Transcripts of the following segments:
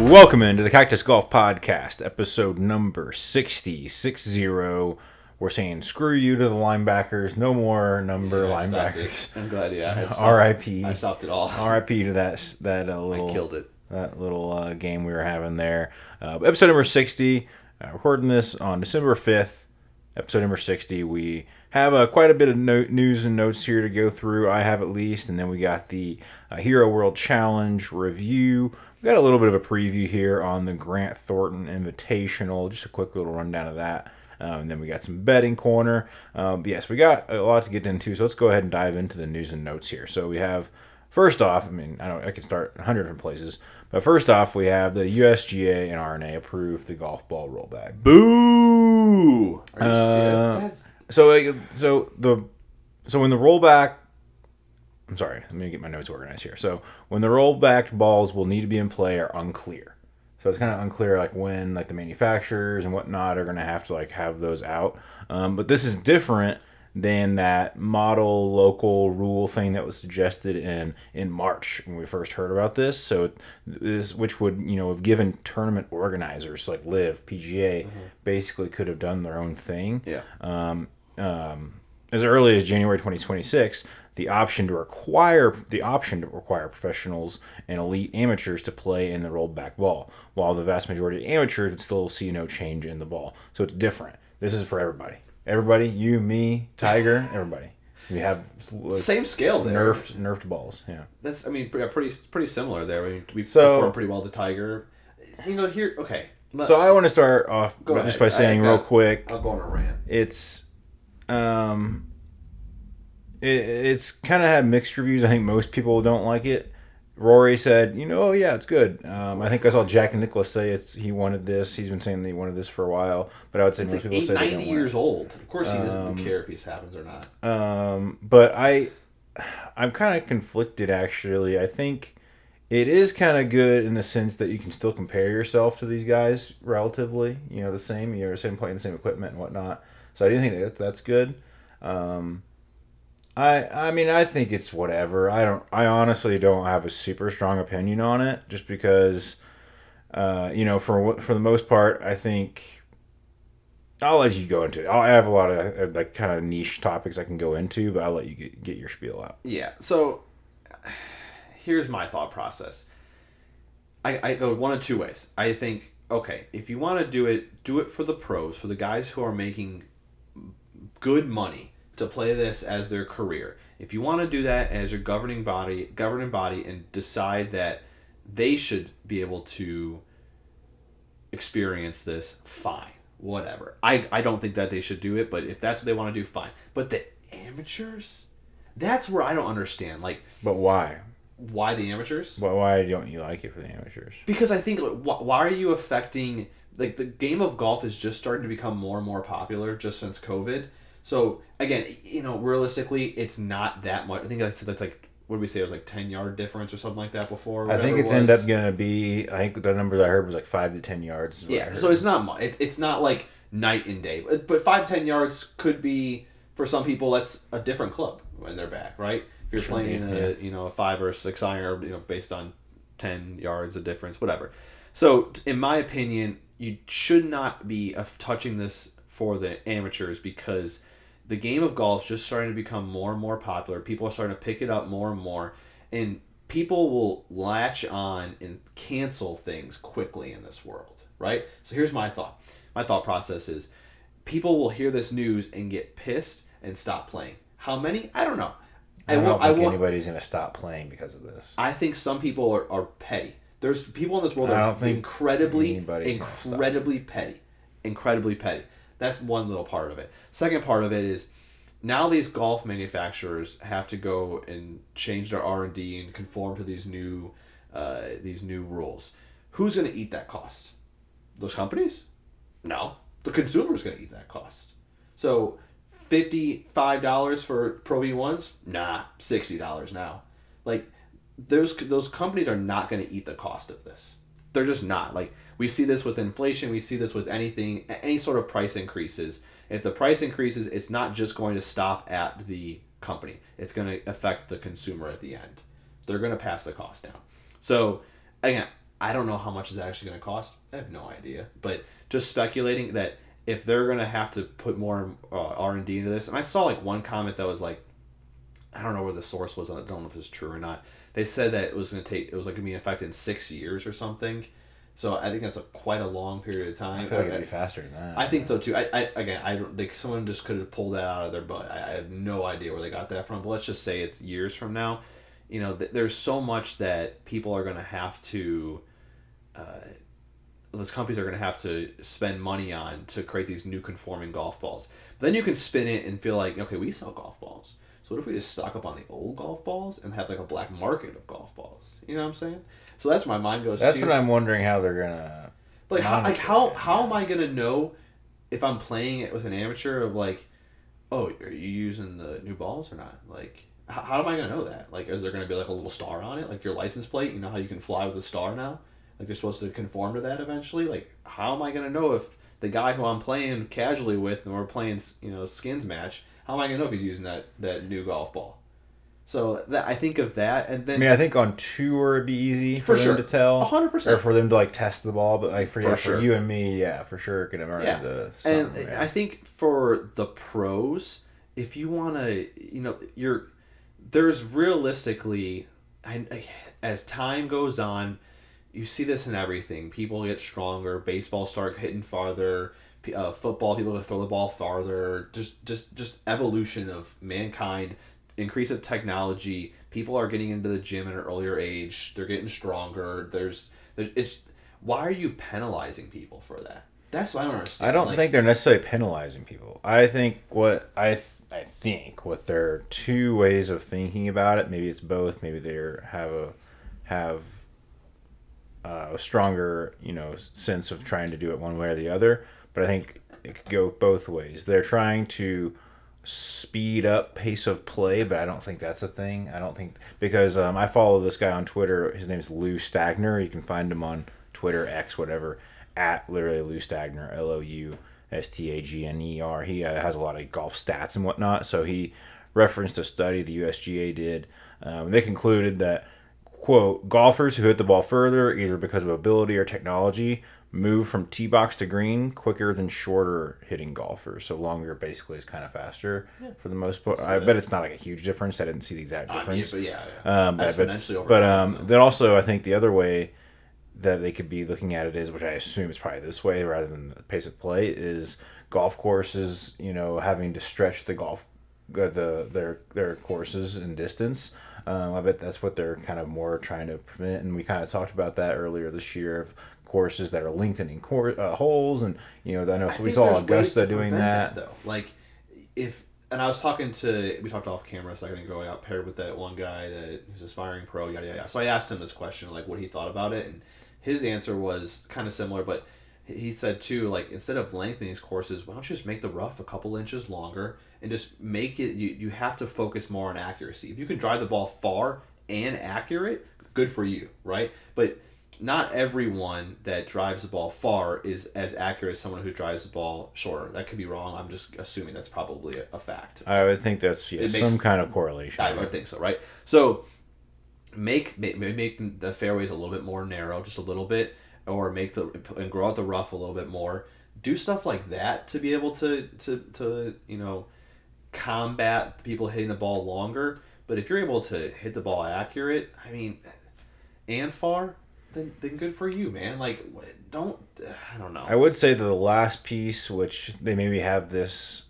Welcome into the Cactus Golf Podcast, episode number 60. We're saying screw you to the linebackers, no more linebackers. I'm glad, R.I.P. I stopped it all. R.I.P. to that little. I killed it. That little game we were having there. Episode number 60. Recording this on December 5th. Episode number 60. We have quite a bit of news and notes here to go through. I have at least, and then we got the Hero World Challenge review. We got a little bit of a preview here on the Grant Thornton Invitational. Just a quick little rundown of that. And then we got some betting corner. Yes, we got a lot to get into, so let's go ahead and dive into the news and notes here. So we have, first off, I can start 100 different places, but first off, we have the USGA and R&A approved the golf ball rollback. Boo! Are you serious? So when the rollback, I'm sorry, let me get my notes organized here. So when the rollback balls will need to be in play are unclear. So it's kind of unclear when the manufacturers and whatnot are going to have to have those out. But this is different than that model local rule thing that was suggested in March when we first heard about this. So this, which would have given tournament organizers like LIV, PGA, basically could have done their own thing. Yeah. As early as January 2026, the option to require professionals and elite amateurs to play in the rolled back ball, while the vast majority of amateurs would still see no change in the ball. So it's different. This is for everybody. Everybody, you, me, Tiger, everybody. We have same scale there. Nerfed balls. Yeah. That's pretty similar there. We performed pretty well to Tiger. Here. Okay. So I want to start off just by saying real quick. I'll go on a rant. It's kind of had mixed reviews. I think most people don't like it. Rory said, yeah, it's good. I think I saw Jack and Nicholas say he wanted this. He's been saying that he wanted this for a while, but I would say most people say 90 years old. Of course, he doesn't care if this happens or not. But I'm kind of conflicted actually. I think it is kind of good in the sense that you can still compare yourself to these guys relatively. The same. You're same playing the same equipment and whatnot. So I do think that's good. I think it's whatever. I honestly don't have a super strong opinion on it, just because, for the most part, I think I'll let you go into it. I have a lot of kind of niche topics I can go into, but I'll let you get your spiel out. Yeah. So here's my thought process. I go one of two ways. I think, okay, if you want to do it for the pros, for the guys who are making good money to play this as their career. If you want to do that as your governing body and decide that they should be able to experience this, fine, whatever. I don't think that they should do it, but if that's what they want to do, fine. But the amateurs, that's where I don't understand. But why? Why the amateurs? Why don't you like it for the amateurs? Because I think, why are you affecting, the game of golf is just starting to become more and more popular just since COVID. So, again, realistically, it's not that much. I think that's what did we say? It was 10-yard difference or something like that before? I think it's ended up going to be, I think the numbers I heard was 5 to 10 yards. Yeah, so it's not much. It's not like night and day. But 5 to 10 yards could be, for some people, that's a different club when they're back, right? If you're playing a 5 or 6 iron, based on 10 yards of difference, whatever. So, in my opinion, you should not be touching this for the amateurs, because the game of golf is just starting to become more and more popular. People are starting to pick it up more and more. And people will latch on and cancel things quickly in this world, right? So here's my thought. My thought process is people will hear this news and get pissed and stop playing. How many? I don't know. I don't think anybody's going to stop playing because of this. I think some people are petty. There's people in this world that are incredibly petty. Incredibly petty. That's one little part of it. Second part of it is now these golf manufacturers have to go and change their R&D and conform to these new rules. Who's going to eat that cost? Those companies? No. The consumer's going to eat that cost. So $55 for Pro V1s? Nah, $60 now. Those companies are not going to eat the cost of this. They're just not. We see this with inflation. We see this with anything, any sort of price increases. If the price increases, it's not just going to stop at the company. It's going to affect the consumer at the end. They're going to pass the cost down. So, again, I don't know how much is actually going to cost. I have no idea. But just speculating that if they're going to have to put more R&D into this, and I saw like one comment that was like, I don't know where the source was. I don't know if it's true or not. They said that it was like going to be in effect in 6 years or something. So I think that's quite a long period of time. I feel like it'd be faster than that. I think so too. I don't think someone just could have pulled that out of their butt. I have no idea where they got that from. But let's just say it's years from now. You know, there's so much that people are going to have to, those companies are going to have to spend money on to create these new conforming golf balls. But then you can spin it and feel like, okay, we sell golf balls. So what if we just stock up on the old golf balls and have like a black market of golf balls? You know what I'm saying? So that's where my mind goes. That's what I'm wondering how they're gonna. Like how am I gonna know if I'm playing it with an amateur of like, oh, are you using the new balls or not? Like, how am I gonna know that? Like, is there gonna be like a little star on it, like your license plate? You know how you can fly with a star now? Like you're supposed to conform to that eventually. Like, how am I gonna know if the guy who I'm playing casually with and we're playing skins match? How am I gonna know if he's using that new golf ball? So that I think of that, and then I think on tour it'd be easy for them to tell, 100%, or for them to like test the ball. But like for you and me, for sure, it could have run into something. And I think for the pros, if you want to, there's realistically, as time goes on, you see this in everything. People get stronger. Baseball start hitting farther. Football, people to throw the ball farther. Just evolution of mankind, increase of technology. People are getting into the gym at an earlier age. They're getting stronger. Why are you penalizing people for that? That's what I don't understand. I don't think they're necessarily penalizing people. I think I think what there are two ways of thinking about it. Maybe it's both. Maybe they have a stronger sense of trying to do it one way or the other. But I think it could go both ways. They're trying to speed up pace of play, but I don't think that's a thing. I don't think because I follow this guy on Twitter. His name's Lou Stagner. You can find him on Twitter, X, whatever, at literally Lou Stagner, LOUSTAGNER. He has a lot of golf stats and whatnot. So he referenced a study the USGA did. They concluded that, quote, golfers who hit the ball further, either because of ability or technology, move from tee box to green quicker than shorter hitting golfers. So longer basically is kind of faster for the most part. I bet it's not like a huge difference. I didn't see the exact difference. But then also I think the other way that they could be looking at it is, which I assume is probably this way rather than the pace of play, is golf courses, having to stretch the their courses in distance. I bet that's what they're kind of more trying to prevent, and we kind of talked about that earlier this year of courses that are lengthening holes, and I know we saw Augusta doing that though. Like we talked off camera a second ago. I got paired with that one guy that who's aspiring pro, yada yada. So I asked him this question, like what he thought about it, and his answer was kind of similar, but he said too, like instead of lengthening these courses, why don't you just make the rough a couple inches longer and just make it, you have to focus more on accuracy. If you can drive the ball far and accurate, good for you, right? But not everyone that drives the ball far is as accurate as someone who drives the ball shorter. That could be wrong. I'm just assuming that's probably a fact. I would think that's some kind of correlation. I would think so, right? So make the fairways a little bit more narrow, just a little bit, or and grow out the rough a little bit more. Do stuff like that to be able to combat people hitting the ball longer. But if you're able to hit the ball accurate, and far, then good for you, man. Like, I don't know. I would say that the last piece, which they maybe have this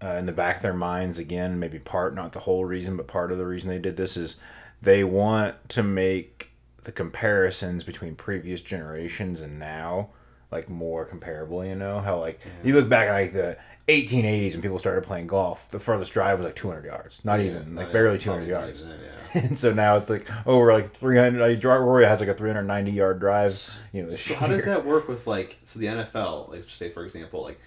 in the back of their minds again, maybe not the whole reason, but part of the reason they did this is they want to make the comparisons between previous generations and now like more comparable. How you look back at like the 1880s when people started playing golf, the furthest drive was like 200 yards, barely 200 yards. And so now it's like we're like 300. Rory has like a 390 yard drive. So how does that work with the NFL? Like, say for example, like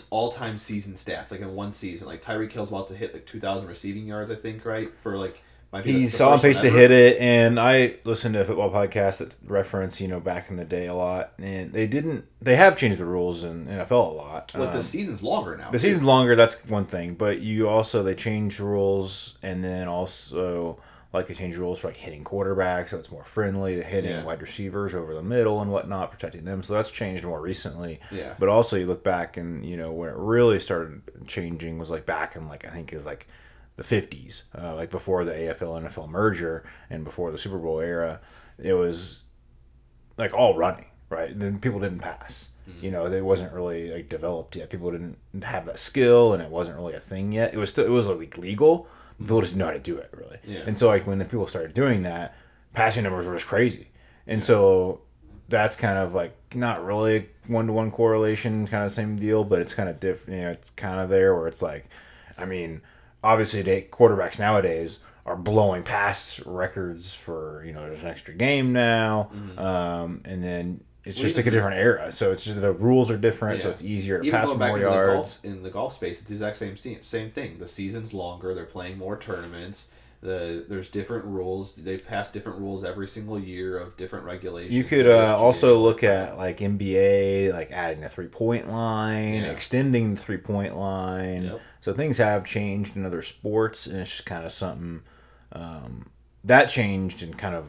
all time season stats, like in one season, like Tyreek Hill's about to hit like 2,000 receiving yards, I think, right? For like. He's on pace to hit it, and I listened to a football podcast that reference, back in the day a lot, and they have changed the rules in NFL a lot. But the season's longer now. The season's longer, that's one thing, but they change rules, and then also, Like they changed rules for like hitting quarterbacks, so it's more friendly to hitting wide receivers over the middle and whatnot, protecting them. So that's changed more recently. Yeah. But also you look back and when it really started changing was like back in like I think it was like the 50s, like before the AFL NFL merger and before the Super Bowl era. It was like all running, right? And then people didn't pass. They wasn't really like developed yet. People didn't have that skill, and it wasn't really a thing yet. It was like legal. People just know how to do it, really. Yeah. And so, like, when the people started doing that, passing numbers were just crazy. And so that's kind of like not really one-to-one correlation, kind of same deal, but it's kind of different. It's kind of there where it's like, I mean, obviously, quarterbacks nowadays are blowing past records for, there's an extra game now. And then it's just like a different era. So it's just the rules are different, so it's easier to pass more yards. In the golf space, it's the exact same thing. The season's longer. They're playing more tournaments. There's different rules. They pass different rules every single year of different regulations. You could also look at like NBA, like adding a 3-point line, extending the 3-point line. Yep. So things have changed in other sports, and it's just kind of something that changed and kind of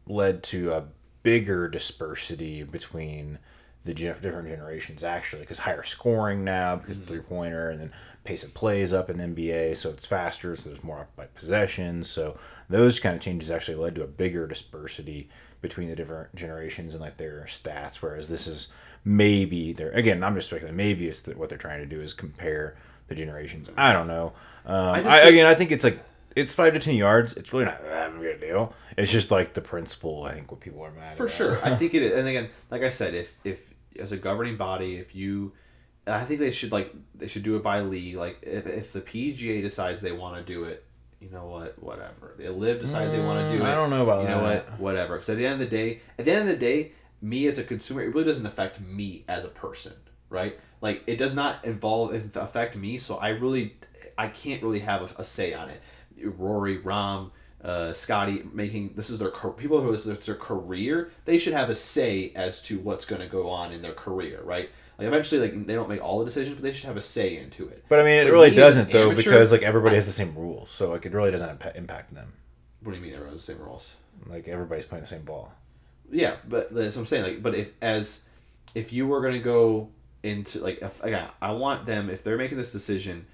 led to a bigger dispersity between the different generations, actually, because higher scoring now because the 3-pointer, and then pace of play is up in NBA, so it's faster, so there's more like possessions. So those kind of changes actually led to a bigger dispersity between the different generations and like their stats, whereas this is maybe again, I'm just speculating, maybe it's what they're trying to do is compare the generations. I don't know. I think it's like it's 5 to 10 yards. It's really not that big a deal. It's just like the principle. I think what people are mad for about. sure. I think it is. And again, like I said, if as a governing body, I think they should do it by league. Like if the PGA decides they want to do it, you know what? Whatever. The LIV decides they want to do it. I don't know about that. You know what? Whatever. Because at the end of the day, me as a consumer, it really doesn't affect me as a person, right? Like it does not affect me, so I can't really have a say on it. Rory, Rahm, Scottie making this is their people who is their career. They should have a say as to what's going to go on in their career, right? Like eventually, like they don't make all the decisions, but they should have a say into it. But I mean, it really doesn't though, because like everybody has the same rules, so like it really doesn't impact them. What do you mean everyone has the same rules? Like everybody's playing the same ball. Yeah, but that's what I'm saying. Like, but if you were going to go into I want them, if they're making this decision,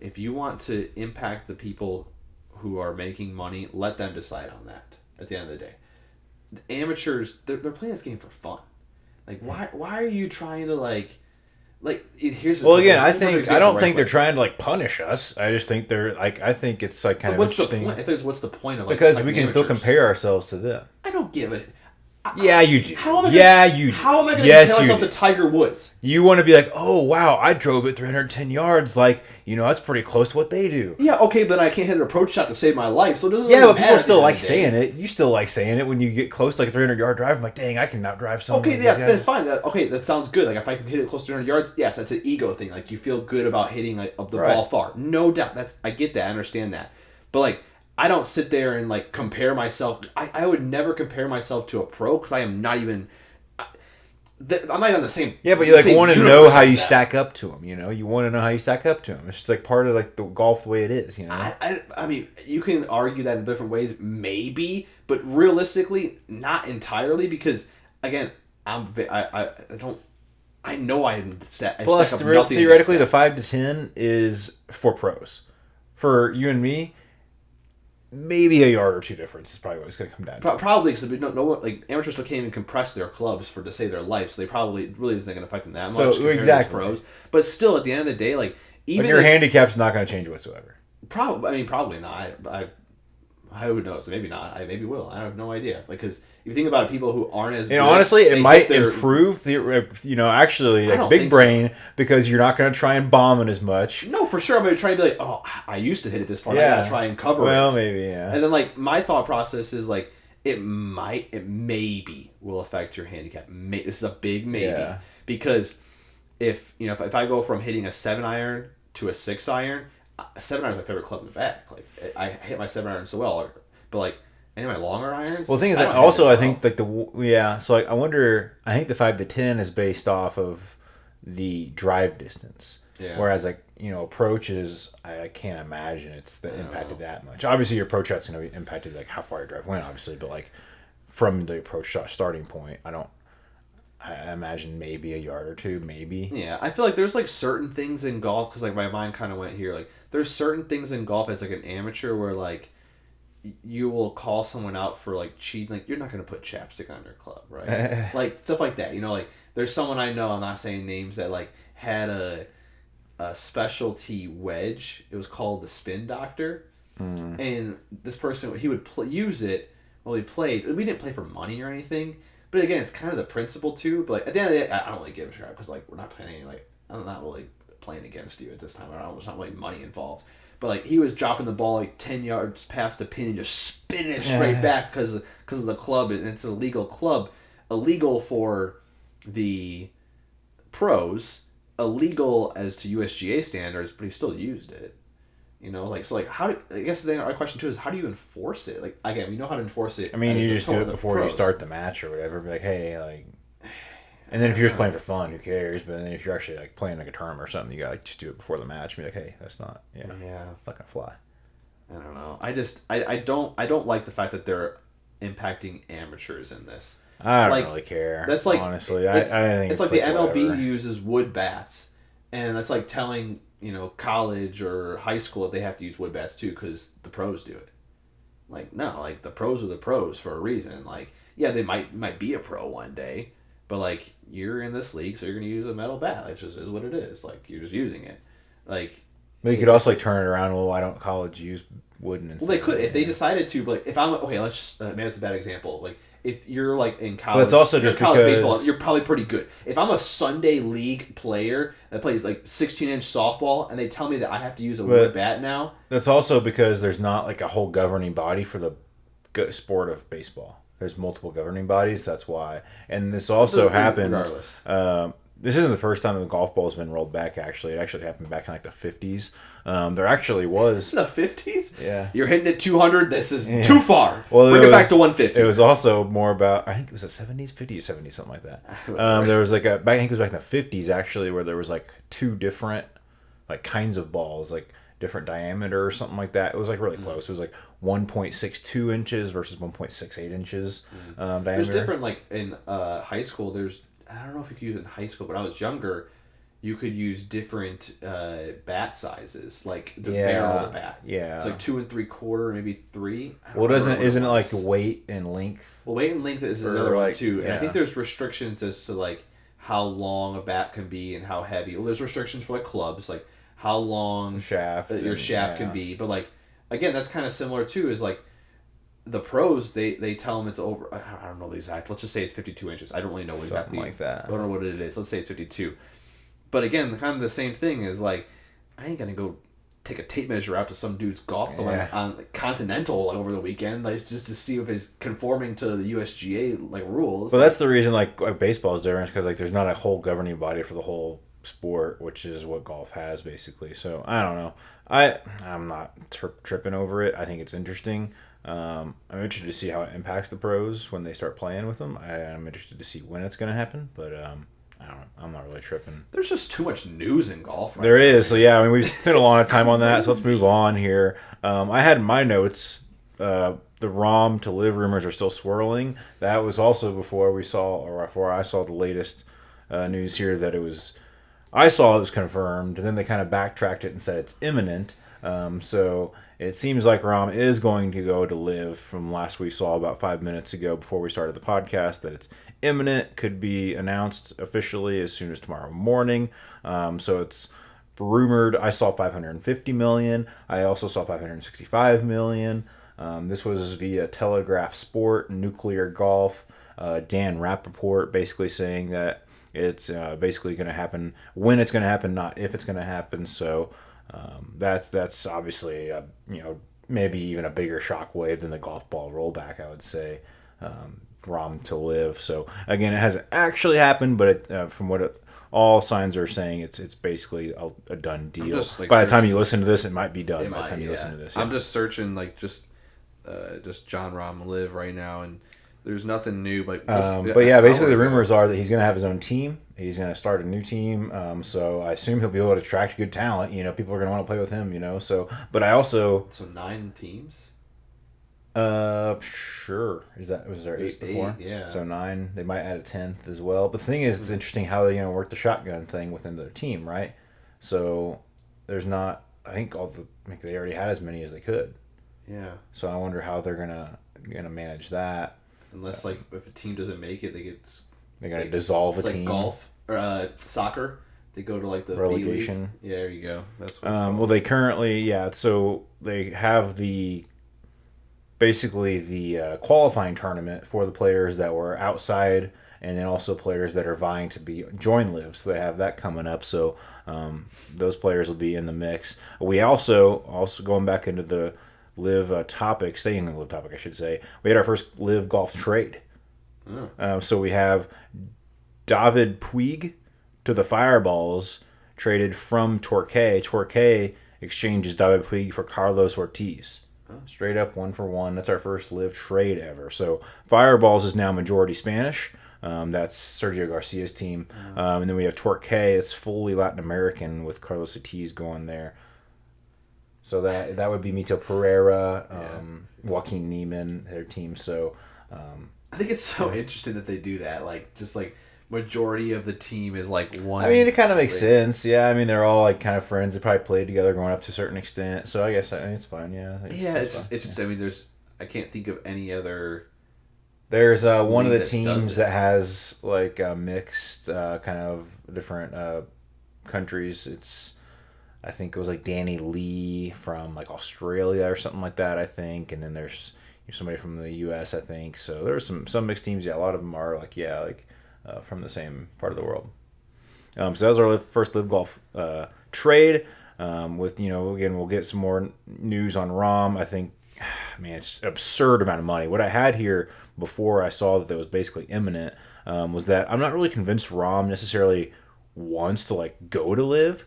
if you want to impact the people who are making money, let them decide on that at the end of the day. The amateurs, they're playing this game for fun. Like, why are you trying to here's well again, I don't think they're trying to like punish us. I just think they're like, I think it's like kind of interesting. I think what's the point of because we can still compare ourselves to them. I don't give it. Yeah, you do. How am I going to compare myself to Tiger Woods? You want to be like, oh, wow, I drove it 310 yards. Like, that's pretty close to what they do. Yeah, okay, but I can't hit an approach shot to save my life, so it doesn't but people still like saying it. You still like saying it when you get close to like a 300-yard drive. I'm like, dang, I can outdrive someone. Okay, yeah, that's fine. That sounds good. Like, if I can hit it close to 300 yards, yes, that's an ego thing. Like, you feel good about hitting the ball far. No doubt. I get that. I understand that. But, like, I don't sit there and like compare myself. I would never compare myself to a pro because I am not even. I'm not even on the same. Yeah, but you like want to know how you stack up to them. You want to know how you stack up to them. It's just like part of like the golf the way it is. I mean, you can argue that in different ways, maybe, but realistically, not entirely because again, I know I'm plus theoretically the 5 to 10 is for pros. For you and me, maybe a yard or two difference is probably what it's going to come down to. Probably because like amateurs still can't even compress their clubs to save their life, so they probably really isn't going to affect them that much. So exactly, pros. But still, at the end of the day, like even your handicap's not going to change whatsoever. Probably not. I would know. So maybe not. I maybe will. I have no idea. Because if you think about it, people who aren't as good, honestly, it might improve actually like big brain because you're not going to try and bomb it as much. No, for sure. I'm going to try and be like, oh, I used to hit it this far. I got to try and cover it. Well, maybe, yeah. And then like my thought process is like it maybe will affect your handicap. This is a big maybe because if I go from hitting a 7-iron to a 6-iron. 7-iron is my favorite club in the bag. Like I hit my 7-iron so well, but like any of my longer irons. Well, the thing is that also I think like so like I wonder. I think the 5 to 10 is based off of the drive distance. Yeah. Whereas like approaches, I can't imagine it's impacted that much. Obviously, your approach shot's going to be impacted like how far your drive went, obviously, but like from the approach shot starting point, I imagine maybe a yard or two, maybe. Yeah, I feel like there's like certain things in golf because like my mind kind of went here. Like there's certain things in golf as like an amateur where like you will call someone out for like cheating. Like you're not gonna put chapstick on your club, right? Like stuff like that. Like there's someone I know. I'm not saying names that like had a specialty wedge. It was called the Spin Doctor, and this person he would use it while he played. We didn't play for money or anything. But again, it's kind of the principle too. But like, at the end of the day, I don't really give a shit because like we're not playing. Like I'm not really playing against you at this time. There's not really money involved. But like he was dropping the ball like 10 yards past the pin and just spinning it straight back because of the club. And it's an illegal club, illegal for the pros, illegal as to USGA standards, but he still used it. I guess our question too is how do you enforce it? Like again, we know how to enforce it. I mean, you just do it before you start the match or whatever. Be like, hey, like, and then if you're just playing for fun, who cares? But then if you're actually like playing like a tournament or something, you gotta just do it before the match. And be like, hey, that's not, it's not gonna fly. I don't know. I don't like the fact that they're impacting amateurs in this. I don't really care. That's like honestly, I think it's like the MLB uses wood bats, and that's like telling college or high school that they have to use wood bats too because the pros do it. Like no, like the pros are the pros for a reason. Like yeah, they might be a pro one day, but like you're in this league, so you're gonna use a metal bat. It just is what it is. Like you're just using it. Like but you could also like turn it around. Well, why don't college use wooden? Well, they could if they decided to. But like, if I'm okay, let's maybe that's a bad example. Like if you're like in college, but it's also just college because baseball, you're probably pretty good. If I'm a Sunday league player that plays like 16-inch softball, and they tell me that I have to use a wood bat now, that's also because there's not like a whole governing body for the sport of baseball. There's multiple governing bodies. That's why, and this also happened. Regardless, this isn't the first time the golf ball has been rolled back. Actually, it actually happened back in like the 50s. There actually was the 50s. Yeah, you're hitting it 200. This is too far. Well, bring it back to 150. It was also more about I think it was the 70s, 50s, 70s, something like that. There was like I think it was back in the 50s actually, where there was like two different like kinds of balls, like different diameter or something like that. It was like really close. It was like 1.62 inches versus 1.68 inches diameter. There's different like in high school. I don't know if you could use it in high school, but when I was younger, you could use different bat sizes, like the barrel of the bat. Yeah, it's like 2 3/4, maybe 3. Well, isn't it like weight and length? Well, weight and length is another one too, and I think there's restrictions as to like how long a bat can be and how heavy. Well, there's restrictions for like clubs, like how long your shaft can be. But like again, that's kind of similar too. Is like the pros they tell them it's over. I don't know the exact. Let's just say it's 52 inches. I don't really know exactly like that. I don't know what it is. Let's say it's 52. But again, kind of the same thing is like I ain't gonna go take a tape measure out to some dude's golf club on like, Continental over the weekend, like just to see if it's conforming to the USGA like rules. Well, that's the reason like baseball is different because like there's not a whole governing body for the whole sport, which is what golf has basically. So I don't know. I'm not tripping over it. I think it's interesting. I'm interested to see how it impacts the pros when they start playing with them. I'm interested to see when it's going to happen, but I don't know. I'm not really tripping. There's just too much news in golf. There is. So yeah, I mean we've spent a lot of time on that. So let's move on here. I had in my notes the ROM to LIV rumors are still swirling. That was also before I saw the latest news here that it was. I saw it was confirmed, and then they kind of backtracked it and said it's imminent. So it seems like ROM is going to go to LIV. From last we saw about 5 minutes ago before we started the podcast that it's imminent, could be announced officially as soon as tomorrow morning. So it's rumored. I saw 550 million. I also saw 565 million. This was via Telegraph Sport, Nuclear Golf. Dan Rappaport basically saying that it's basically going to happen when it's going to happen, not if it's going to happen. So that's obviously maybe even a bigger shockwave than the golf ball rollback, I would say. ROM to LIV. So again, it hasn't actually happened, but from what all signs are saying, it's basically a done deal. By the time you listen to this, it might be done. Listen to this, I'm just searching just John ROM LIV right now, and There's nothing new, but yeah, basically the rumors are that he's going to have his own team. He's going to start a new team. So I assume he'll be able to attract good talent. People are going to want to play with him. So, but I also 9 teams. Sure. Was there 8 before? Yeah. So 9. They might add a 10th as well. But the thing is, it's interesting how they work the shotgun thing within their team, right? So there's not. I think they already had as many as they could. Yeah. So I wonder how they're gonna manage that. Unless if a team doesn't make it, they're gonna dissolve a team. Like golf or soccer. They go to the relegation. B-League. Yeah, there you go. That's what it's called. Well, they currently so they have basically the qualifying tournament for the players that were outside, and then also players that are vying to join LIV. So they have that coming up. So those players will be in the mix. We also going back into the LIV topic, staying in the LIV topic, I should say. We had our first LIV Golf trade. So we have David Puig to the Fireballs traded from Torquay. Torquay exchanges David Puig for Carlos Ortiz. Straight up 1-for-1. That's our first LIV trade ever. So Fireballs is now majority Spanish. That's Sergio Garcia's team. And then we have Torquay. It's fully Latin American with Carlos Ortiz going there. So that would be Mito Pereira, Joaquin Neiman, their team. So I think it's so interesting that they do that. Majority of the team is one. I mean, it kind of makes sense. Yeah, I mean, they're all kind of friends. They probably played together growing up to a certain extent. So I guess it's fine. Yeah. It's just. I mean, I can't think of any other. There's one of the teams that has mixed kind of different countries. I think it was Danny Lee from Australia or something like that. I think, and then there's somebody from the U.S. I think. So there's some mixed teams. Yeah, a lot of them are from the same part of the world. So that was our first LIV Golf trade. With again, we'll get some more news on Rahm. I think, man, it's an absurd amount of money. What I had here before I saw that it was basically imminent was that I'm not really convinced Rahm necessarily wants to go to LIV.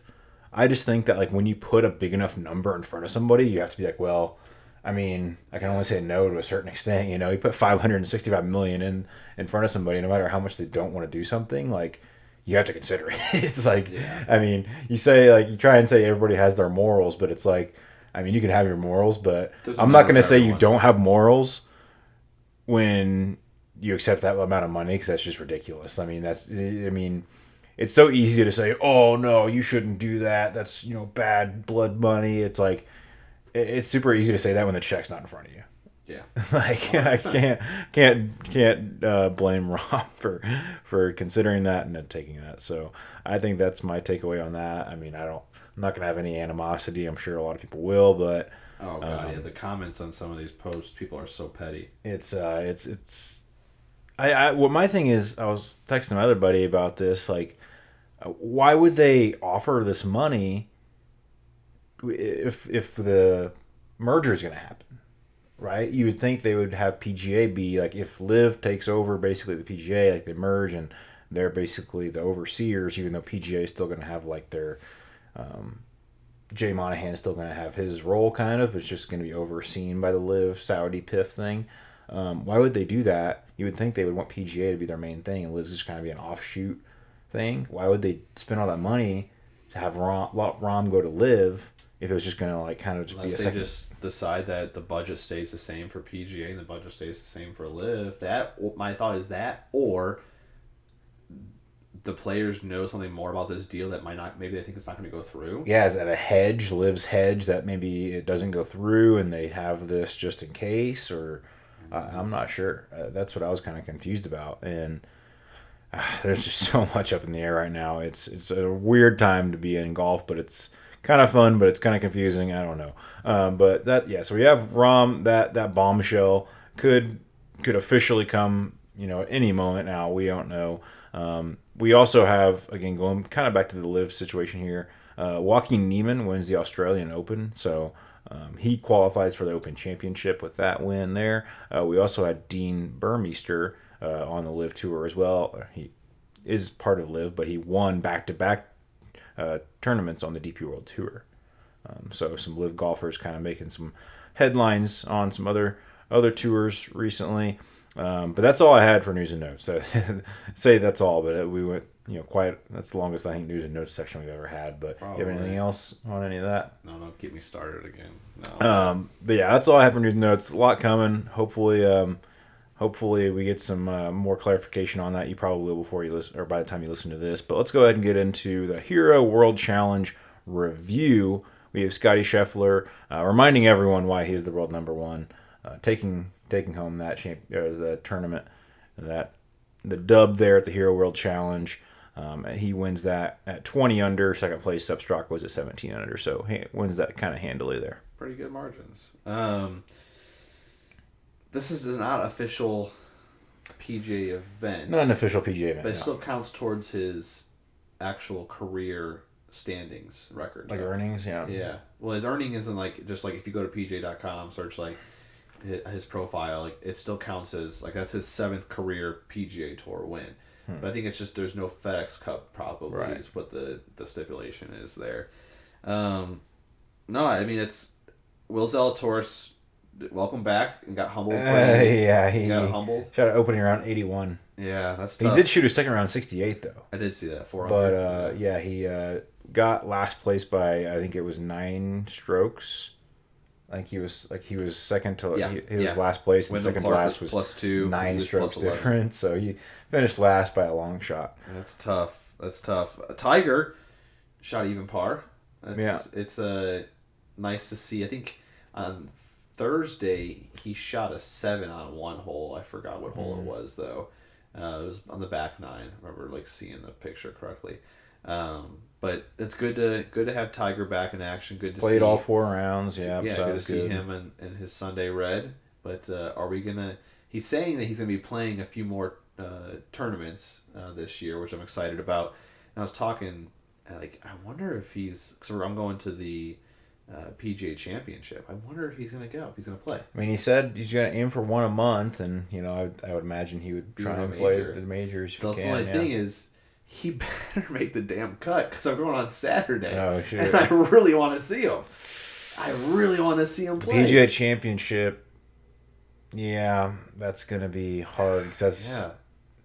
I just think that when you put a big enough number in front of somebody, you have to be well, I mean, I can only say no to a certain extent. You put $565 million in front of somebody, no matter how much they don't want to do something, you have to consider it. It's I mean, you say you try and say everybody has their morals, but it's I mean, you can have your morals, but I'm not going to say you don't have morals when you accept that amount of money, because that's just ridiculous. I mean, it's so easy to say, oh no, you shouldn't do that. That's bad blood money. It's it's super easy to say that when the check's not in front of you. Yeah. I can't blame Rahm for considering that and then taking that. So I think that's my takeaway on that. I mean, I'm not gonna have any animosity. I'm sure a lot of people will, but oh god, yeah, the comments on some of these posts, people are so petty. What my thing is, I was texting my other buddy about this. Why would they offer this money if the merger is going to happen, right? You would think they would have PGA be if LIV takes over basically the PGA, they merge and they're basically the overseers, even though PGA is still going to have their Jay Monahan is still going to have his role kind of, but it's just going to be overseen by the LIV Saudi PIF thing. Why would they do that? You would think they would want PGA to be their main thing and LIV's just kind of be an offshoot thing. Why would they spend all that money to have Rahm go to LIV if it was just going to kind of just Unless be a second? They just decide that the budget stays the same for PGA and the budget stays the same for LIV. My thought is that, or the players know something more about this deal that maybe they think it's not going to go through. Yeah, is that a hedge, LIV's hedge, that maybe it doesn't go through and they have this just in case, or I'm not sure. That's what I was kind of confused about, and there's just so much up in the air right now. It's a weird time to be in golf, but it's kind of fun, but it's kind of confusing. I don't know. So we have Rahm, that bombshell could officially come, at any moment now. We don't know. We also have, again, going kind of back to the LIV situation here, Joaquin Neiman wins the Australian Open, so he qualifies for the Open Championship with that win there. We also had Dean Burmeister on the LIV Tour as well. He is part of LIV, but he won back-to-back tournaments on the DP World Tour. So some LIV golfers kind of making some headlines on some other tours recently. But that's all I had for news and notes. So say that's all, but we went, that's the longest I think news and notes section we've ever had. But you have anything else on any of that? No, don't get me started again. No. But yeah, that's all I have for news and notes. A lot coming. Hopefully we get some more clarification on that. You probably will before you listen, or by the time you listen to this. But let's go ahead and get into the Hero World Challenge review. We have Scottie Scheffler reminding everyone why he's the world number one, taking home that the tournament, the dub there at the Hero World Challenge. He wins that at 20 under. Second place, Sepp Straka was at 17 under, so he wins that kind of handily there. Pretty good margins. This is not official PGA event. Not an official PGA event, but it still counts towards his actual career standings record. Like earnings, yeah. Yeah. Well, his earning isn't just if you go to PGA.com, search his profile, it still counts as that's his 7th career PGA Tour win. But I think it's just there's no FedEx Cup probably right. is what the stipulation is there. No, I mean it's Will Zalatoris. Welcome back and got humbled. He got humbled. Shot an opening round 81. Yeah, that's tough. He did shoot a second round 68 though. I did see that 400. But he got last place by I think it was 9 strokes. I think he was second to he was last place and Wyndham second Clark to last was +2. 9 strokes different. So he finished last by a long shot. That's tough. Tiger shot even par. It's nice to see. I think on Thursday he shot a 7 on one hole. I forgot what hole it was though. It was on the back 9. I remember seeing the picture correctly. But it's good to have Tiger back in action. Good to played see all 4 rounds. Yeah, good to see him in his Sunday red. But are we gonna? He's saying that he's gonna be playing a few more tournaments this year, which I'm excited about. And I was talking I wonder if because I'm going to the PGA Championship. I wonder if he's gonna go. If he's gonna play. I mean, he said he's gonna aim for 1 a month, and I would imagine he would try and play the majors. The only thing is, he better make the damn cut because I'm going on Saturday. Oh, shit. And I really want to see him. I really want to see him play. PGA Championship. Yeah, that's gonna be hard because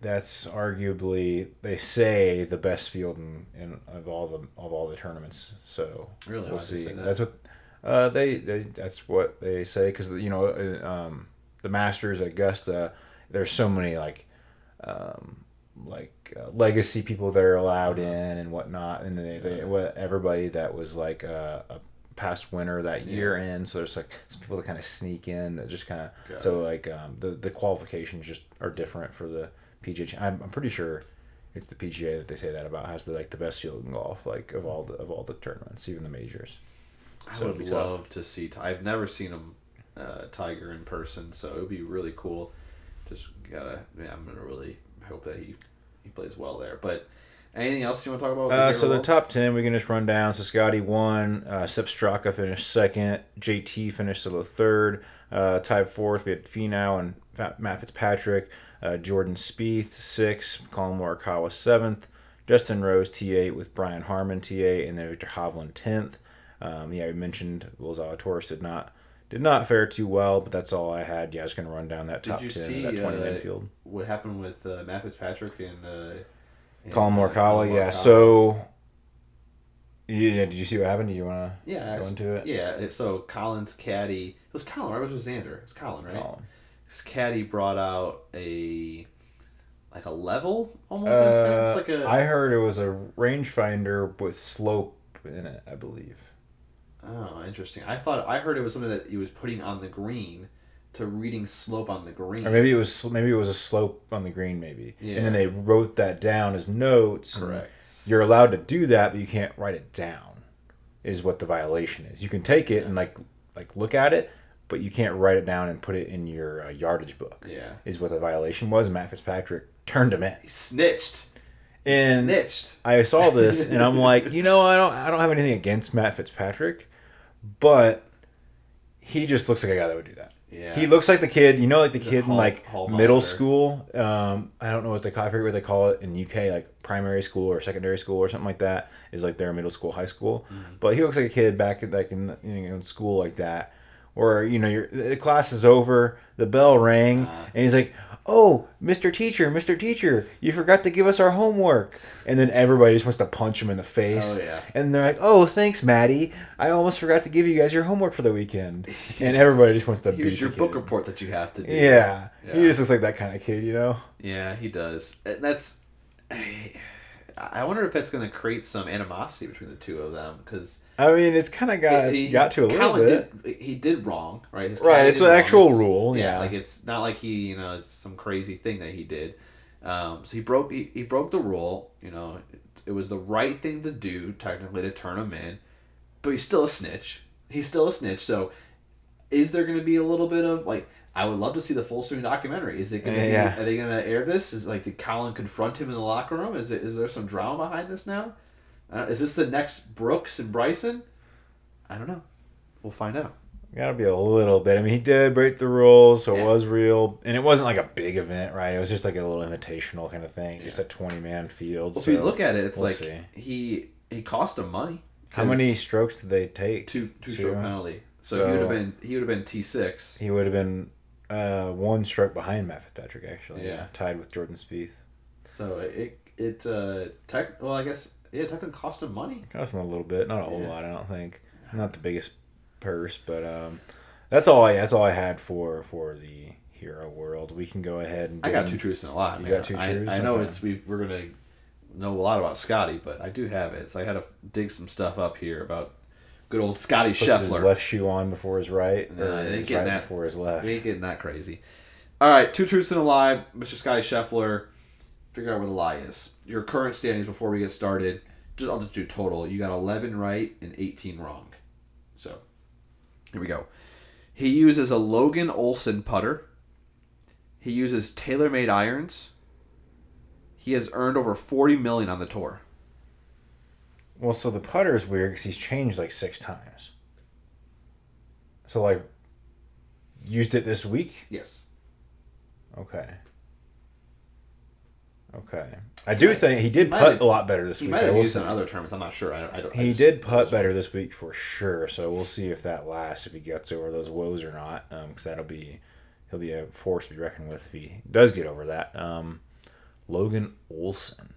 that's arguably, they say, the best field in of all the tournaments. So really, we'll see. That's what that's what they say because the Masters at Augusta, there's so many legacy people that are allowed in and whatnot, and everybody that was a past winner that year in. So there's some people that kind of sneak in that just kind of the qualifications just are different for the PGA. I'm pretty sure it's the PGA that they say that about has the best field in golf of all the tournaments, even the majors. I would love to see. I've never seen him Tiger in person, so it would be really cool. Just I'm gonna really hope that he plays well there. But anything else you want to talk about? So the top 10 we can just run down. So Scottie won. Sepp Straka finished second. JT finished solo third. Tied fourth. We had Finau and Matt Fitzpatrick. Jordan Spieth 6th. Colin Morikawa 7th. Justin Rose T8 with Brian Harmon T8, and then Victor Hovland 10th. We mentioned Will Zalatoris did not fare too well, but that's all I had. I was going to run down that top 10 of that 20-man field. What happened with Matt Fitzpatrick and Colin Morikawa? Yeah, so did you see what happened? Do you want to go into it? Yeah, so Colin's caddy, it was Colin, right? It was Xander. It's Colin, right? Colin. His caddy brought out a level, almost in a sense. I heard it was a rangefinder with slope in it, I believe. Oh, interesting. I heard it was something that he was putting on the green to reading slope on the green. Or maybe it was a slope on the green, maybe. Yeah. And then they wrote that down as notes. Correct. You're allowed to do that, but you can't write it down. Is what the violation is. You can take it and look at it, but you can't write it down and put it in your yardage book. Yeah. Is what the violation was. Matt Fitzpatrick turned him in. He snitched. I saw this and I'm like, I don't have anything against Matt Fitzpatrick, but he just looks like a guy that would do that. Yeah. He looks like the kid, the kid in middle school. I don't know what I forget what they call it in UK, primary school or secondary school or something like that, is their middle school, high school. Mm-hmm. But he looks like a kid back in school like that, or the class is over, the bell rang, and he's like, "Oh, Mr. Teacher, you forgot to give us our homework." And then everybody just wants to punch him in the face. Oh, yeah. And they're like, "Oh, thanks, Maddie. I almost forgot to give you guys your homework for the weekend." And everybody just wants to beat Here's your the book kid. report that you have to do. Yeah. He just looks like that kind of kid, Yeah, he does. That's. I wonder if that's going to create some animosity between the two of them, because I mean, it's kind of got to a little bit. He did wrong, right? It's an actual rule. Yeah, like it's not like he, it's some crazy thing that he did. So he broke the rule. It was the right thing to do technically to turn him in, but he's still a snitch. So, is there going to be a little bit of like? I would love to see the full swing documentary. Is it going to be? Are they going to air this? Did Colin confront him in the locker room? Is there some drama behind this now? Is this the next Brooks and Bryson? I don't know. We'll find out. Gotta be a little bit. I mean, he did break the rules, so it was real, and it wasn't like a big event, right? It was just like a little invitational kind of thing, just a 20-man field. Well, if you look at it, it's he cost him money. How many strokes did they take? Two stroke penalty. So he would have been T6. He would have been 1 stroke behind Matt Fitzpatrick, actually. Yeah, tied with Jordan Spieth. So I guess technically cost him money. Cost him a little bit, not a whole lot, I don't think. Not the biggest purse, but that's all I had for the Hero World. We can go ahead and I got 2 truths and a lie. You got 2 truths? I know we're gonna know a lot about Scottie, but I do have it. So I had to dig some stuff up here about good old Scottie Scheffler. Puts his left shoe on before his right. No, it ain't getting that before his left. It ain't getting that crazy. All right, 2 truths and a lie. Mr. Scottie Scheffler, figure out where the lie is. Your current standings before we get started. I'll just do total. You got 11 right and 18 wrong. So, here we go. He uses a Logan Olson putter. He uses TaylorMade irons. He has earned over $40 million on the tour. Well, so the putter is weird because he's changed like 6 times. So, used it this week? Yes. Okay. I do think he did putt a lot better this week. He might have used it in other tournaments. I'm not sure. He did putt better this week for sure. So we'll see if that lasts, if he gets over those woes or not. Because he'll be a force to be reckoned with if he does get over that. Logan Olson,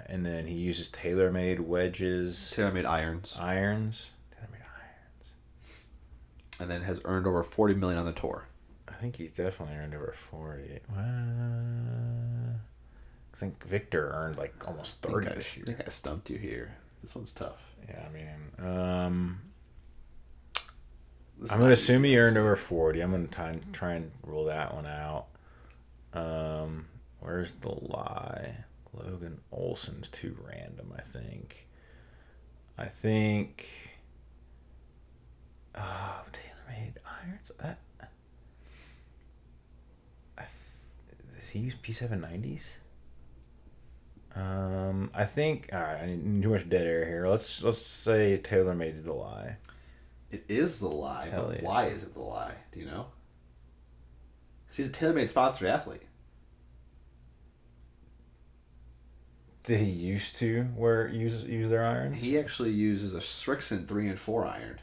and then he uses TaylorMade wedges. TaylorMade irons. TaylorMade irons. And then has earned over $40 million on the tour. I think he's definitely earned over 40. I think Victor earned almost 30 this year. I think I stumped you here. This one's tough. Yeah, I mean, I'm going to assume he earned over 40. I'm going to try and rule that one out. Where's the lie? Logan Olson's too random, I think. TaylorMade irons? Does he use P790s? I think. All right, I need too much dead air here. Let's say TaylorMade's the lie. It is the lie, but yeah. Why is it the lie? Do you know? Because he's a TaylorMade sponsored athlete. Did he used to use their irons? He actually uses a Srixon 3 and 4 iron,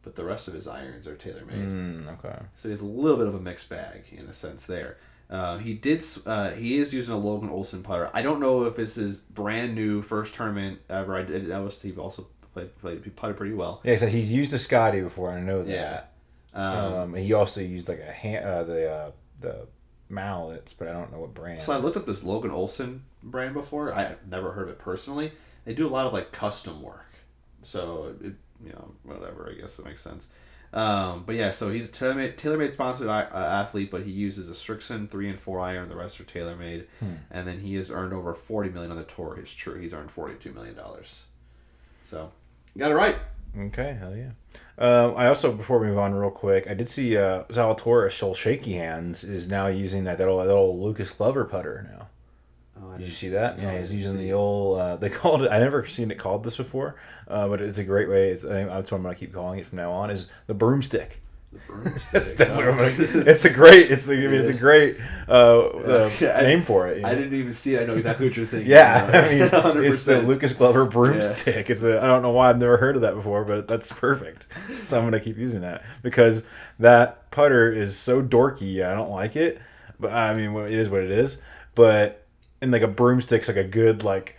but the rest of his irons are TaylorMade. Okay. So he has a little bit of a mixed bag in a sense there. He is using a Logan Olson putter. I don't know if it's his brand new first tournament ever. I did notice he also putted pretty well. Yeah, so he's used a Scottie before. I know that. Yeah. He also used a the mallets, but I don't know what brand. So I looked up this Logan Olson brand before. I never heard of it personally. They do a lot of custom work. So whatever. I guess that makes sense. But yeah, so he's a TaylorMade sponsored athlete, but he uses a Srixon 3 and 4 iron. The rest are TaylorMade, and then he has earned over $40 million on the tour. It's true, he's earned $42 million. So, you got it right. Okay, hell yeah. I also, before we move on real quick, I did see Zalatoris, old shaky hands, is now using that old Lucas Glover putter now. Oh, did you see that? Yeah, he's using the old. They called it. I never seen it called this before, but it's a great way. That's what I'm gonna keep calling it from now on. Is the broomstick? The broomstick. It's definitely it's a great name for it. I didn't even see it. I know exactly what you're thinking. Yeah, I mean 100%. it's the Lucas Glover broomstick. I don't know why I've never heard of that before, but that's perfect. So I'm gonna keep using that because that putter is so dorky. I don't like it, but I mean it is what it is. But and like a broomstick's like a good like.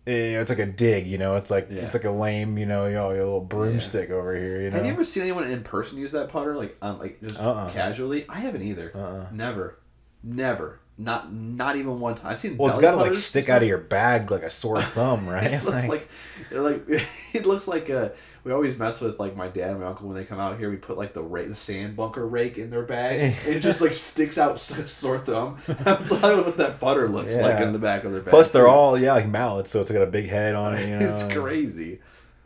It's like a dig, It's like it's like a lame, your little broomstick over here. Have you ever seen anyone in person use that putter, just casually? I haven't either. Never, not even one time. I've seen. Well, it's got to like stick out of your bag like a sore thumb, right? It looks like we always mess with like my dad and my uncle when they come out here. We put like the sand bunker rake in their bag. And it just like sticks out sore thumb. That's what that putter looks like in the back of their bag. Plus, they're all like mallets, so it's got a big head on it. It's crazy.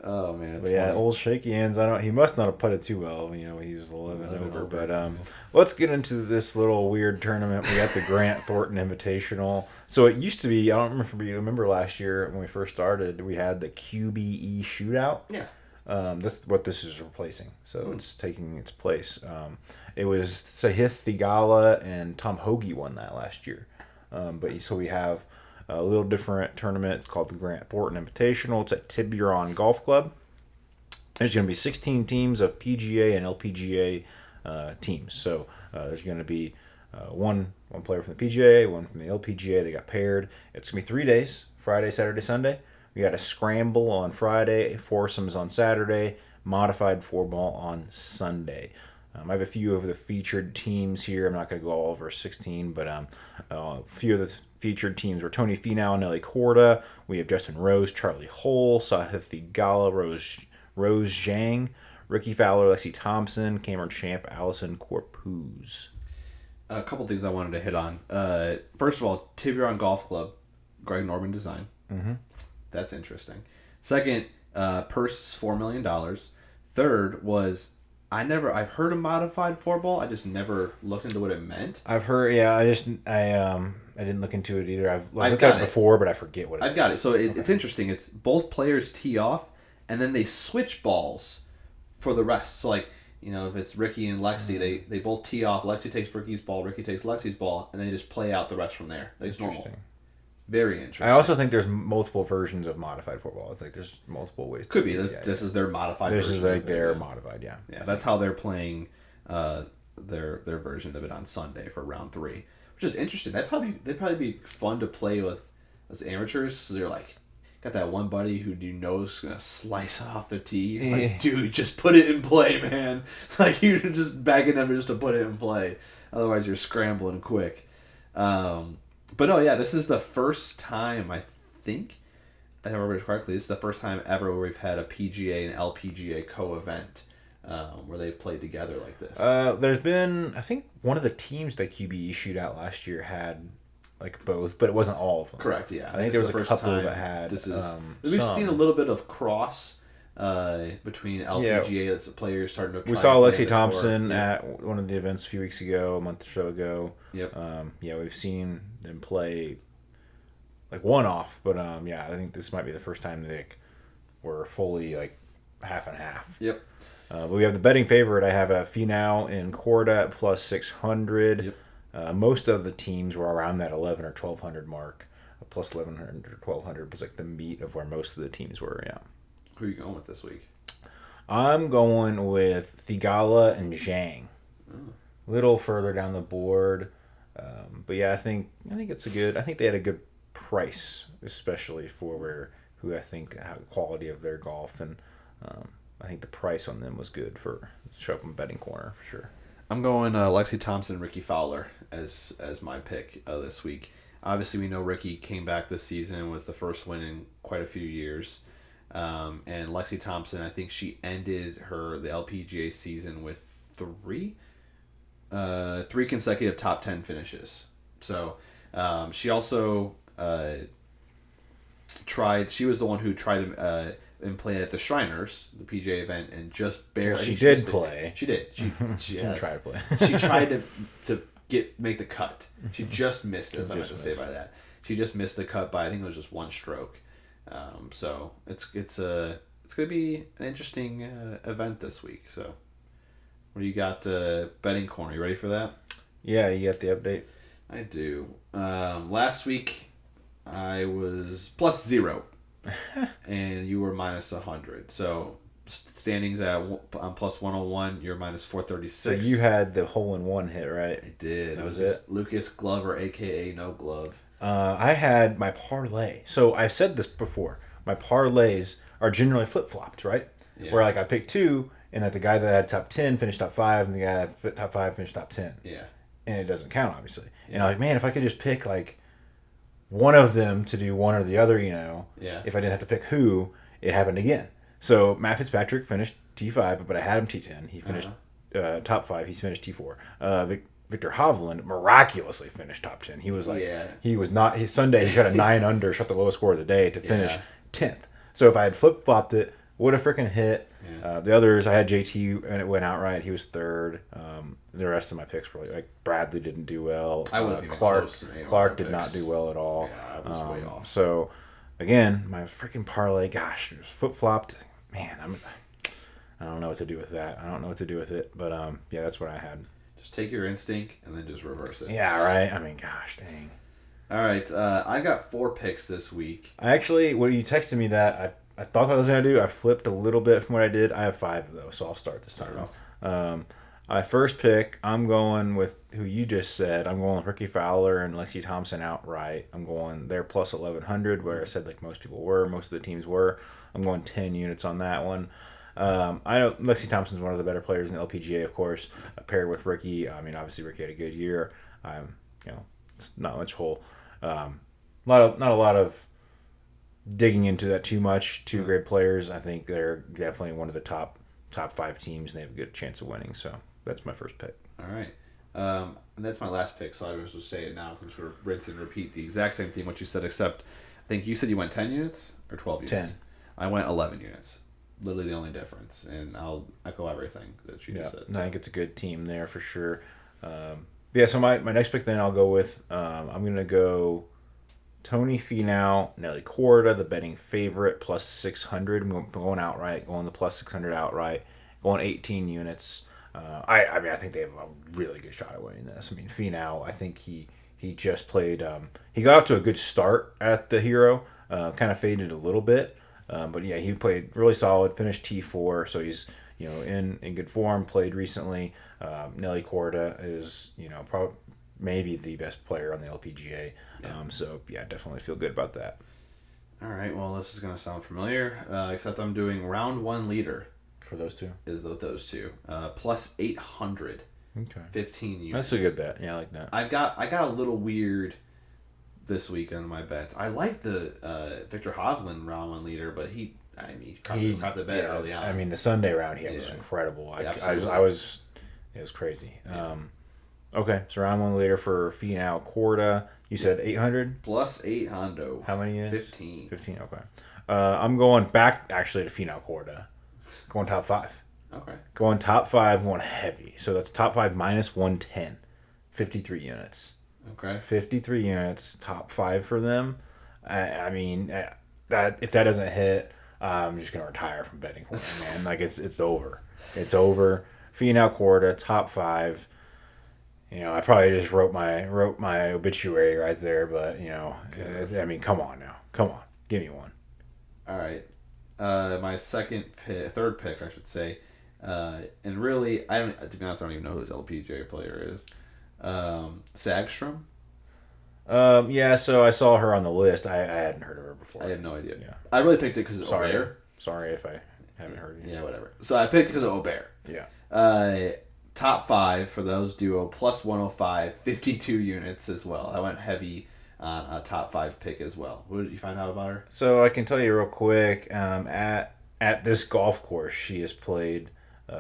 Oh man, but yeah, old shaky hands. He must not have putted too well. He was 11 over. But let's get into this little weird tournament. We got the Grant Thornton Invitational. So it used to be. I don't remember if you remember last year when we first started. We had the QBE shootout. Yeah. That's what this is replacing. So it's taking its place. It was Sahith Theegala and Tom Hoagie won that last year. So we have a little different tournament. It's called the Grant Thornton Invitational. It's at Tiburon Golf Club. There's going to be 16 teams of PGA and LPGA teams. So there's going to be one player from the PGA, one from the LPGA. They got paired. It's going to be 3 days, Friday, Saturday, Sunday. We got a scramble on Friday, foursomes on Saturday, modified 4-ball on Sunday. I have a few of the featured teams here. I'm not going to go all over 16, but a few of the featured teams were Tony Finau, Nelly Korda. We have Justin Rose, Charlie Hole, Sahith Theegala, Rose Zhang, Ricky Fowler, Lexi Thompson, Cameron Champ, Allison Corpuz. A couple things I wanted to hit on. First of all, Tiburon Golf Club, Greg Norman design. Mm-hmm. That's interesting. Second, purse is $4 million. Third was I've heard of modified 4-ball. I just never looked into what it meant. I've heard, yeah. I didn't look into it either. I've looked at it before, but I forget what it is. I've got it. So it's interesting. It's both players tee off, and then they switch balls for the rest. So like, if it's Ricky and Lexi, they both tee off. Lexi takes Ricky's ball, Ricky takes Lexi's ball, and they just play out the rest from there. It's normal. Very interesting. I also think there's multiple versions of modified 4-ball. It's like there's multiple ways. Could be. This is their modified version. This is like their modified, yeah. Yeah, that's how they're playing their version of it on Sunday for round 3, which is interesting. They'd probably be fun to play with as amateurs. So they're like, got that one buddy who you know is gonna slice off the tee. Like, dude, just put it in play, man. Like you're just begging them just to put it in play. Otherwise, you're scrambling quick. But no, yeah, this is the first time, I think, if I remember correctly, this is the first time ever where we've had a PGA and LPGA co-event where they've played together like this. There's been, I think, one of the teams that QBE shootout last year had like both, but it wasn't all of them. Correct, yeah. I think there was a couple that had we've seen a little bit of cross between LPGA that's players starting to try. We saw Lexi Thompson at one of the events a few weeks ago, a month or so ago. Yep. We've seen them play like one off, but I think this might be the first time they were fully like half and half. Yep. But we have the betting favorite. I have a Finau and Korda at plus 600. Yep. Most of the teams were around that 11 or 1200 mark. Plus 1100 or 1200 was like the meat of where most of the teams were. Yeah. Who are you going with this week? I'm going with Theegala and Zhang. A little further down the board. But yeah, I think it's I think they had a good price, especially for who I think how quality of their golf, and I think the price on them was good for show up in betting corner for sure. I'm going Lexi Thompson, Ricky Fowler as my pick this week. Obviously, we know Ricky came back this season with the first win in quite a few years. And Lexi Thompson, I think she ended the LPGA season with three consecutive top 10 finishes. So she also she was the one who tried and played at the Shriners, the PGA event, and just barely. She did play. She did. She didn't try to play. She tried to make the cut. She just missed it. I meant to say by that. She just missed the cut by, I think it was just one stroke. So it's gonna be an interesting event this week. So What do you got? Betting corner. You ready for that? Yeah, you got the update. I do. Last week, I was plus 0, and you were minus 100. So standings I'm plus 101. You're minus 436. So you had the hole-in-one hit, right? I did. That was it. Lucas Glover, aka No Glove. I had my parlay. So I've said this before. My parlays are generally flip-flopped, right? Yeah. Where like I picked 2, and that the guy that had top 10 finished top 5, and the guy that had top 5 finished top 10. Yeah. And it doesn't count, obviously. Yeah. And I'm like, man, if I could just pick like one of them to do one or the other, yeah. If I didn't have to pick who, it happened again. So Matt Fitzpatrick finished T5, but I had him T10. He finished top 5. He's finished T4. Victor Hovland miraculously finished top 10. He was like, he was not, his Sunday, he shot a 9 under, shot the lowest score of the day to finish 10th. So if I had flip-flopped it, would have freaking hit. Yeah. The others, I had JT, and it went outright. He was 3rd. The rest of my picks were like Bradley didn't do well. I wasn't even Clark, close. Clark did not do well at all. Yeah, I was way off. So, again, my freaking parlay, gosh, it was flip-flopped. Man, I don't know what to do with that. I don't know what to do with it. But, yeah, that's what I had. Just take your instinct and then just reverse it. Yeah, right? I mean, gosh, dang. All right, I got 4 picks this week. I actually, when you texted me that, I thought I was going to do. I flipped a little bit from what I did. I have 5, though, so I'll start this time off. My first pick, I'm going with who you just said. I'm going with Ricky Fowler and Lexi Thompson outright. I'm going there plus 1,100, where I said like most people were, most of the teams were. I'm going 10 units on that one. I know Lexi Thompson's one of the better players in the LPGA, of course, paired with Ricky. I mean, obviously Ricky had a good year. It's not much whole. Not a lot of digging into that too much. 2 great players. I think they're definitely one of the top 5 teams, and they have a good chance of winning. So that's my first pick. All right. And that's my last pick, so I was just say it now. I'm sort of rinse and repeat the exact same thing what you said, except I think you said you went 10 units or 12 units? 10. I went 11 units. Literally the only difference, and I'll echo everything that you just said. So. I think it's a good team there for sure. So my next pick then I'll go with, I'm going to go Tony Finau, Nelly Korda, the betting favorite, plus 600. I'm going outright, going the plus 600 outright, going 18 units. I mean, I think they have a really good shot at winning this. I mean, Finau, I think he just played, he got off to a good start at the Hero, kind of faded a little bit. But yeah, he played really solid, finished T4, so he's, in good form, played recently. Nelly Korda is, probably maybe the best player on the LPGA. Yeah. So yeah, definitely feel good about that. All right, well, this is going to sound familiar, except I'm doing round 1 leader. For those two? Is those two. Plus 800. Okay. 15 units. That's a good bet. Yeah, I like that. I got a little weird this week on my bets. I like the Victor Hovland round 1 leader, but he caught the bet early on. I mean, the Sunday round he was incredible. It was crazy. Yeah. Okay, so round 1 leader for Finau Korda. You said 800? Plus 800. How many units? 15. 15, okay. I'm going back, actually, to Finau Korda. Going top 5. Okay. Going top 5, going heavy. So that's top 5 minus 110. 53 units. Okay. 53 units, top 5 for them. I mean, that if that doesn't hit, I'm just gonna retire from betting for it, man. Like it's over. It's over. Finau Korda, top 5. I probably just wrote my obituary right there, but I mean, come on now, come on, give me one. All right, my third pick, I should say, and really, to be honest, I don't even know who his LPGA player is. Sagstrom. Yeah, so I saw her on the list. I hadn't heard of her before. I had no idea. Yeah. I really picked it because of Aubert. Sorry if I haven't heard of you. Yeah, whatever. So I picked it because of Aubert. Yeah. Top 5 for those duo, plus 105, 52 units as well. I went heavy on a top 5 pick as well. What did you find out about her? So I can tell you real quick, at this golf course, she has played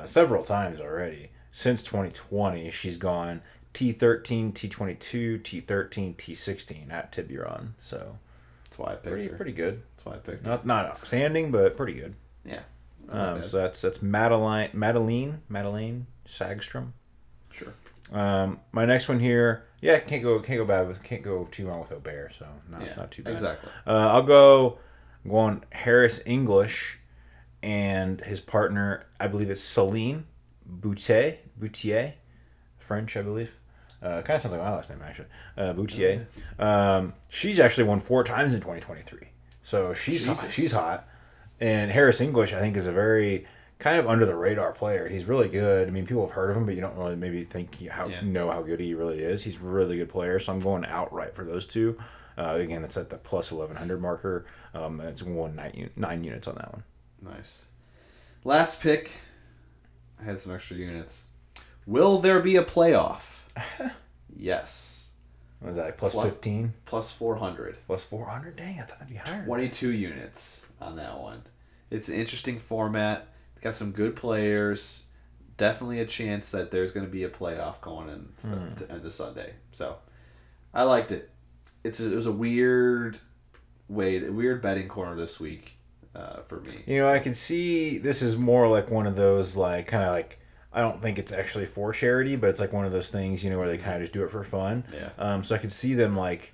several times already. Since 2020, she's gone T13, T22, T13, T16 at Tiburon. So that's why I picked her. Pretty good. That's why I picked her. Not outstanding, but pretty good. Yeah. So that's Madeline Sagstrom. Sure. My next one here, can't go too wrong with Aubert, so not too bad. Exactly. I'm going Harris English and his partner, I believe it's Celine, Boutier, French, I believe. Kind of sounds like my last name, actually. Boutier. She's actually won 4 times in 2023. So she's hot. And Harris English, I think, is a very kind of under the radar player. He's really good. I mean, people have heard of him, but you don't really maybe think know how good he really is. He's a really good player. So I'm going outright for those two. Again, it's at the plus 1100 marker. It's won 9 units on that one. Nice. Last pick. I had some extra units. Will there be a playoff? Yes. What is that, like plus 15? Plus 400. Plus 400? Dang, I thought that'd be higher. 22 units on that one. It's an interesting format. It's got some good players. Definitely a chance that there's going to be a playoff going in to end of Sunday. So, I liked it. It was a weird betting corner this week for me. You know, I can see this is more like one of those, like, kind of like, I don't think it's actually for charity, but it's like one of those things, you know, where they kind of just do it for fun. Yeah. So I could see them, like,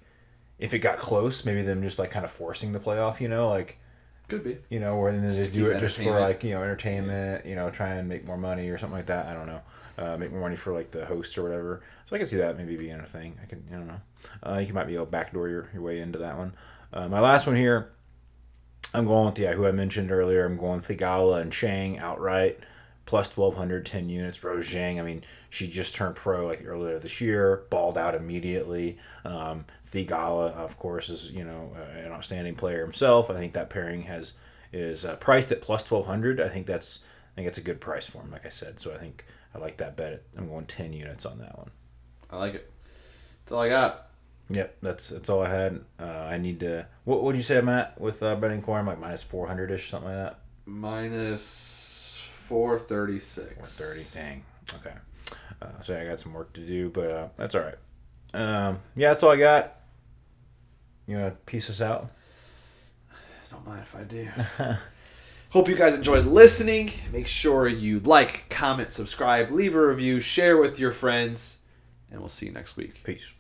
if it got close, maybe them just, like, kind of forcing the playoff, you know, like. Could be. You know, where then they just do it just for, like, you know, entertainment, you know, try and make more money or something like that. I don't know. Make more money for, like, the host or whatever. So I can see that maybe being a thing. I don't know. You might be able to backdoor your way into that one. My last one here, I'm going with who I mentioned earlier. I'm going Thigala and Chang outright. Plus 1,200, 10 units. Rose Zhang, I mean, she just turned pro like earlier this year, balled out immediately. Thigala, of course, is, you know, an outstanding player himself. I think that pairing is priced at plus 1,200. I think it's a good price for him, like I said. So I think I like that bet. I'm going 10 units on that one. I like it. That's all I got. Yep, that's all I had. I need to. What would you say, Matt, with betting corn? Like minus 400-ish, something like that. Minus 436. 430. Dang. Okay. So I got some work to do, but that's all right. Yeah, that's all I got. You want to piece us out? Don't mind if I do. Hope you guys enjoyed listening. Make sure you like, comment, subscribe, leave a review, share with your friends, and we'll see you next week. Peace.